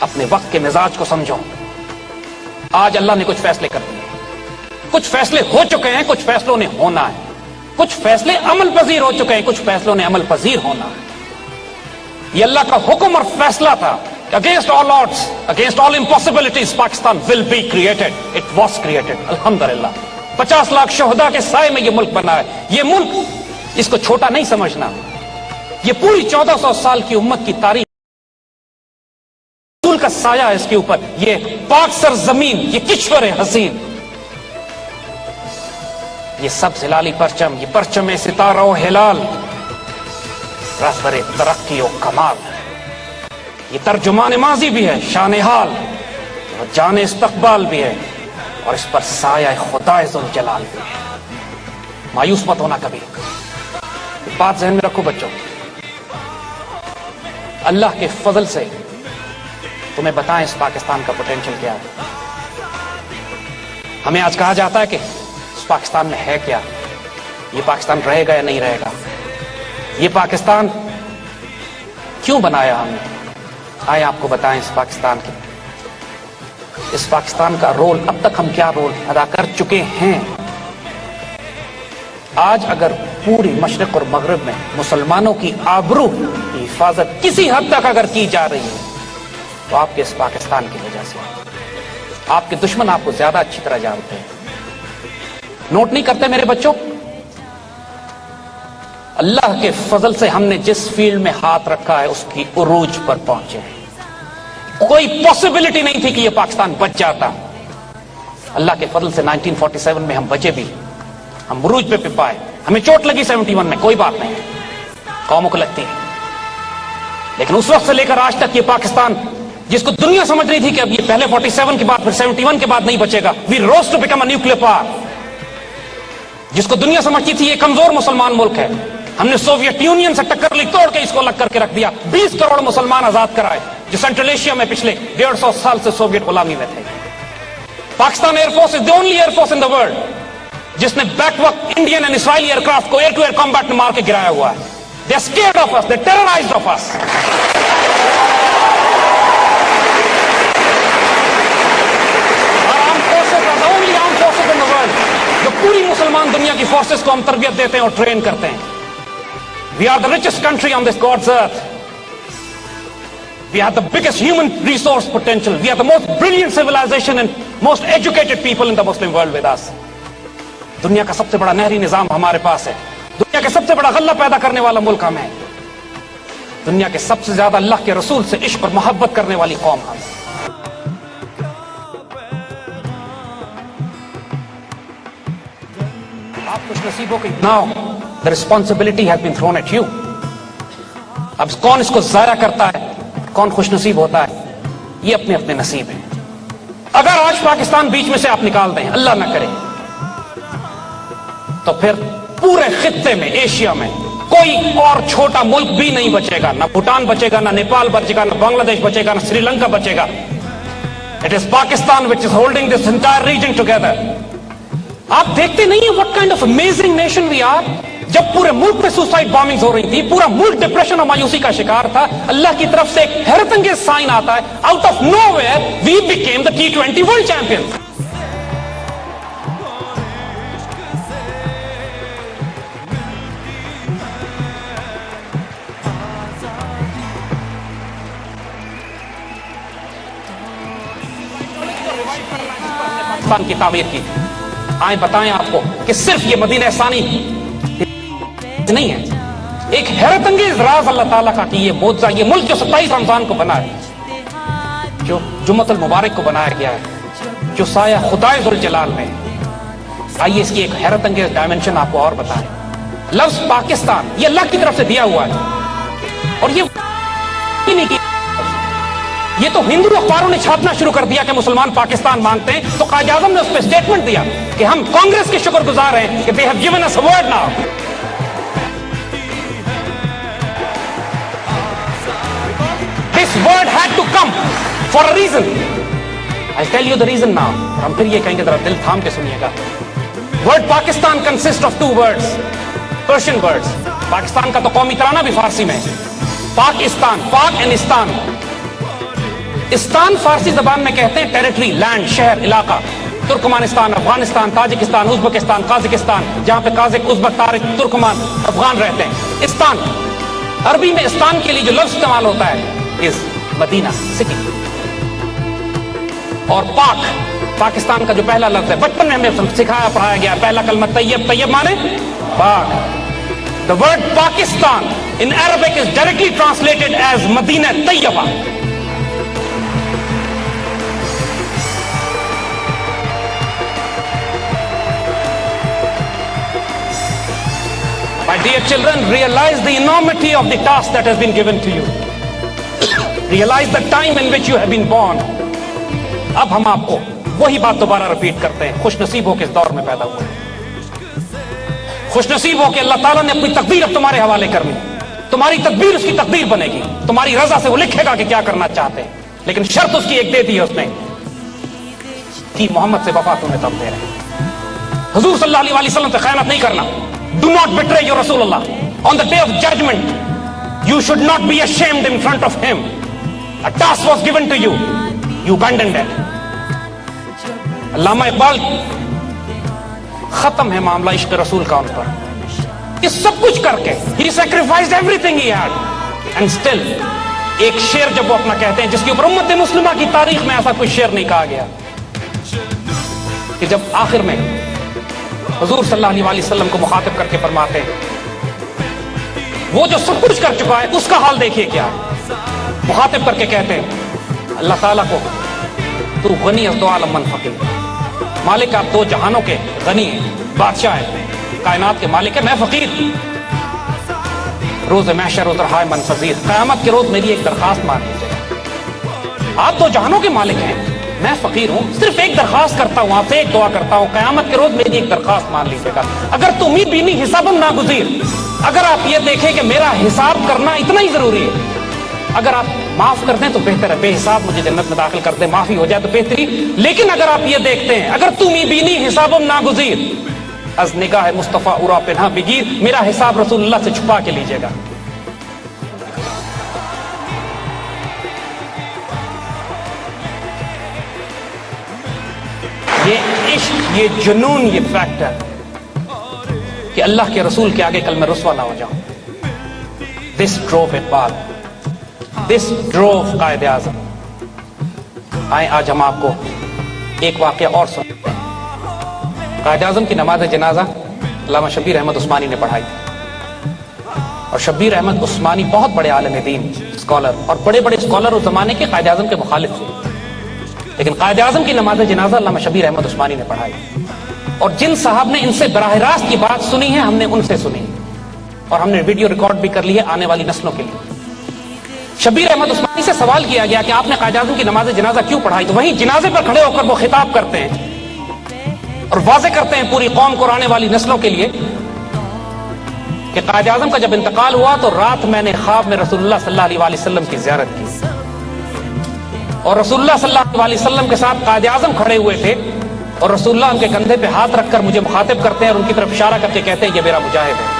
اپنے وقت کے مزاج کو سمجھو. آج اللہ نے کچھ فیصلے کر دیے, کچھ فیصلے ہو چکے ہیں, کچھ فیصلوں نے ہونا ہے, کچھ فیصلے عمل پذیر ہو چکے ہیں, کچھ فیصلوں نے عمل پذیر ہونا ہے. یہ اللہ کا حکم اور فیصلہ تھا. Against all odds, against all impossibilities, Pakistan will be created. It was created. Alhamdulillah. 50 lakh شہداء کے سائے میں یہ ملک بنا ہے. یہ ملک, اس کو چھوٹا نہیں سمجھنا. یہ پوری 1400 سال کی امت کی تاریخ کا سایہ ہے اس کے اوپر. یہ پاک سرزمین, یہ کشور حسین, یہ سب ہلالی پرچم, یہ پرچم ستارہ و ہلال, رہبر ترقی و کمال. یہ ترجمان ماضی بھی ہے, شان حال, اور جان استقبال بھی ہے, اور اس پر سایہ خدا ذوالجلال بھی ہے. مایوس مت ہونا کبھی. بات ذہن میں رکھو بچوں, اللہ کے فضل سے تمہیں بتائیں اس پاکستان کا پوٹینشل کیا ہے. ہمیں آج کہا جاتا ہے کہ اس پاکستان میں ہے کیا, یہ پاکستان رہے گا یا نہیں رہے گا, یہ پاکستان کیوں بنایا ہم نے. آئے آپ کو بتائیں اس پاکستان کا رول, اب تک ہم کیا رول ادا کر چکے ہیں. آج اگر پوری مشرق اور مغرب میں مسلمانوں کی آبرو کی حفاظت کسی حد تک اگر کی جا رہی ہے تو آپ کے اس پاکستان کی وجہ سے. آپ کے دشمن آپ کو زیادہ اچھی طرح جانتے ہیں. نوٹ نہیں کرتے میرے بچوں, اللہ کے فضل سے ہم نے جس فیلڈ میں ہاتھ رکھا ہے اس کی عروج پر پہنچے ہیں. کوئی پاسبلٹی نہیں تھی کہ یہ پاکستان بچ جاتا. اللہ کے فضل سے 1947 میں ہم بچے بھی, ہم عروج پہ پائے. ہمیں چوٹ لگی 71 میں, کوئی بات نہیں, قوموں کو لگتی ہے, لیکن اس وقت سے لے کر آج تک یہ پاکستان جس کو دنیا سمجھ رہی تھی کہ اب یہ پہلے 47 کے بعد پھر 71 کے بعد نہیں بچے گا, we rose to become a nuclear power. جس کو دنیا سمجھتی تھی یہ کمزور مسلمان ملک ہے, ہم نے سوویت یونین سے ٹکر لی, توڑ کے اس کو الگ کر کے رکھ دیا. 20 کروڑ مسلمان آزاد کرائے جو سینٹرل ایشیا میں پچھلے 150 سال سے سوویت غلامی میں تھے. Pakistan air force is the only air force in the world جس نے بیک وقت Indian and Israeli aircraft کو ایئر ٹو ایئر کمبیٹ میں مار کے گرایا ہوا ہے. They are scared of us, they terrorised of us. جو پوری مسلمان دنیا کی فورسز کو ہم تربیت دیتے ہیں اور ٹرین کرتے ہیں. We are the richest country on this God's earth. We have the biggest human resource potential. We are the most brilliant civilization and most educated people in the Muslim world with us. دنیا کا سب سے بڑا نہری نظام ہمارے پاس ہے. دنیا کا سب سے بڑا غلہ پیدا کرنے والا ملک ہم ہے. دنیا کے سب سے زیادہ اللہ کے رسول سے عشق اور محبت کرنے والی قوم ہم ہے. آپ خوش نصیب ہو کہ now the responsibility has been thrown at you. اب کون اس کو ضائع کرتا ہے, کون خوش نصیب ہوتا ہے, یہ اپنے اپنے نصیب ہیں. اگر آج پاکستان بیچ میں سے آپ نکال دیں, اللہ نہ کرے, تو پھر پورے خطے میں, ایشیا میں کوئی اور چھوٹا ملک بھی نہیں بچے گا. نہ بھوٹان بچے گا, نہ نیپال بچے گا, نہ بنگلہ دیش بچے گا, نہ سری لنکا بچے گا. It is Pakistan which is holding this entire region together. آپ دیکھتے نہیں ہیں what kind of amazing nation we are. جب پورے ملک پہ سوسائڈ بامبنگز ہو رہی تھی, پورا ملک ڈپریشن اور مایوسی کا شکار تھا, اللہ کی طرف سے ایک حیرت انگیز سائن آتا ہے, out of nowhere we became the T20 world champion. Pakistan کی تعمیر کی. آئیں بتائیں آپ کو کہ صرف یہ مدینہ ثانی نہیں ہے, ایک حیرت انگیز راز اللہ تعالیٰ کا کہ یہ معجزہ, یہ ملک جو 27 رمضان کو بنا ہے, جو جمعۃ المبارک کو بنایا گیا ہے, جو سایہ خدا ذوالجلال میں. آئیے اس کی ایک حیرت انگیز ڈائمنشن آپ کو اور بتائیں. لفظ پاکستان یہ اللہ کی طرف سے دیا ہوا ہے, اور یہ تو ہندو اخباروں نے چھاپنا شروع کر دیا کہ مسلمان پاکستان مانگتے ہیں, تو قائد اعظم نے اس پہ سٹیٹمنٹ دیا کہ ہم کانگریس کے شکر گزار ہیں کہ they have given us a word now. This word had to come for a reason. I'll tell you the reason now. ہم پھر یہ کہیں گے, ذرا دل تھام کے سنیے گا. Word Pakistan consists of 2 words, Persian words. Pakistan کا تو قومی ترانہ بھی فارسی میں ہے. پاکستان, پاک and استان. استان فارسی زبان میں کہتے ہیں ٹیریٹری، لینڈ، شہر، علاقہ. Turkmenistan, Afghanistan, Tajikistan, Uzbekistan, Kazakhstan, جہاں پہ قازق، ازبک، تارک، ترکمان، افغان رہتے ہیں. استان، عربی میں استان کے لیے جو لفظ استعمال ہوتا ہے از مدینہ، سٹی. اور پاک، پاکستان کا جو پہلا لفظ ہے، بچپن میں ہمیں سکھایا پڑھایا گیا، پہلا کلمہ طیب، طیب مانے پاک. The word Pakistan in Arabic is directly translated as Madinah Tayyibah. My dear children, realize the enormity of the task that has been given to you. Realize the time in which you have been born. اب ہم آپ کو وہی بات دوبارہ repeat کرتے ہیں. خوش نصیب ہو کے اس دور میں پیدا ہوئے. خوش نصیب ہو کہ اللہ تعالیٰ نے اپنی تقدیر اب تمہارے حوالے کرنی. تمہاری تدبیر اس کی تقدیر بنے گی. تمہاری رضا سے وہ لکھے گا کہ کیا کرنا چاہتے ہیں. لیکن شرط اس کی ایک دے دی ہے اس نے کہ محمد سے وفا تمہیں تب دے رہے. حضور صلی اللہ علیہ وسلم سے خیانت نہیں کرنا. Do not betray your Rasulullah. On the day of judgment, you should not be ashamed in front of him. A task was given to you. You abandoned it. علامہ اقبال ختم ہے معاملہ عشق رسول کا ان پر. یہ سب کچھ کر کے he sacrificed everything he had and still ایک شعر جب وہ اپنا کہتے ہیں جس کے اوپر امت مسلمہ کی تاریخ میں ایسا کوئی شعر نہیں کہا گیا کہ جب آخر میں حضور صلی اللہ علیہ وسلم کو مخاطب کر کے فرماتے ہیں وہ جو سب کچھ کر چکا ہے اس کا حال دیکھیے کیا ہے. مخاطب کر کے کہتے ہیں اللہ تعالیٰ کو تو غنی از دو عالم من فقیر. مالک آپ دو جہانوں کے غنی ہیں، بادشاہ ہے، کائنات کے مالک ہے، میں فقیر. روز محشر ازرہائے من فضیر، قیامت کے روز میری ایک درخواست مان لیجیے. آپ دو جہانوں کے مالک ہیں، میں فقیر ہوں، صرف ایک درخواست کرتا ہوں آپ سے، ایک دعا کرتا ہوں، قیامت کے روز میری ایک درخواست مان لیجیے گا. اگر تو امید بھی نہیں حسابم ناگزیر، اگر آپ یہ دیکھیں کہ میرا حساب کرنا اتنا ہی ضروری ہے، اگر آپ معاف کر دیں تو بہتر ہے، بے حساب مجھے جنت میں داخل کر دیں، معافی ہو جائے تو بہتری. لیکن اگر آپ یہ دیکھتے ہیں اگر تم بینی حسابم ناگزیر از نگاہ مصطفیٰ اورا پنہا بگیر، میرا حساب رسول اللہ سے چھپا کے لیجیے گا. یہ عشق، یہ جنون، یہ فیکٹر کہ اللہ کے رسول کے آگے کل میں رسوا نہ ہو جاؤں. دس ڈروو اقبال، دس ڈروو قائد اعظم. آئیں آج ہم آپ کو ایک واقعہ اور سنتے ہیں. قائد اعظم کی نماز جنازہ علامہ شبیر احمد عثمانی نے پڑھائی تھی. اور شبیر احمد عثمانی بہت بڑے عالم دین، اسکالر، اور بڑے بڑے اسکالر اس زمانے کے قائد اعظم کے مخالف تھے. لیکن قائد اعظم کی نماز جنازہ علامہ شبیر احمد عثمانی نے پڑھائی. اور جن صاحب نے ان سے براہ راست یہ بات سنی ہے ہم نے ان سے سنی، اور ہم نے ویڈیو ریکارڈ بھی کر لی ہے آنے والی نسلوں کے لیے. شبیر احمد عثمانی سے سوال کیا گیا کہ آپ نے قائد اعظم کی نماز جنازہ کیوں پڑھائی؟ تو وہیں جنازے پر کھڑے ہو کر وہ خطاب کرتے ہیں اور واضح کرتے ہیں پوری قوم کو اور آنے والی نسلوں کے لیے کہ قائد اعظم کا جب انتقال ہوا تو رات میں نے خواب میں رسول اللہ صلی اللہ علیہ وسلم کی زیارت کی، اور رسول اللہ صلی اللہ علیہ وسلم کے ساتھ قائد اعظم کھڑے ہوئے تھے، اور رسول اللہ ان کے کندھے پہ ہاتھ رکھ کر مجھے مخاطب کرتے ہیں اور ان کی طرف اشارہ کر کے کہتے ہیں یہ میرا مجاہد ہے.